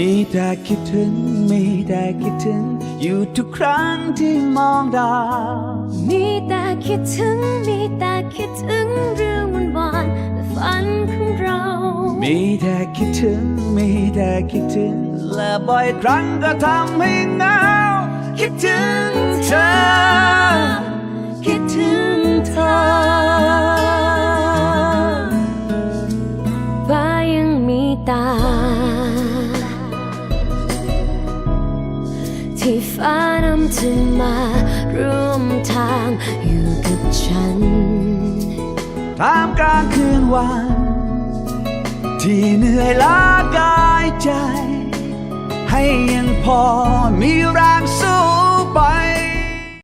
มีแต่คิดถึงมีแต่คิดถึงอยู่ทุกครั้งที่มองดาวมีแต่คิดถึงมีแต่คิดถึงเรื่องหวานๆและฝันของเรามีแต่คิดถึงมีแต่คิดถึงและบ่อยครั้งก็ทำให้เหงาคิดถึงเธอคิดถึงเธอฟ้ายังมีตาที่ฟ้านำเธอมาร่วมทางอยู่กับฉันท่ามกลางคืนวันที่เหนื่อยล้ากายใจให้ยังพอมีแรงสู้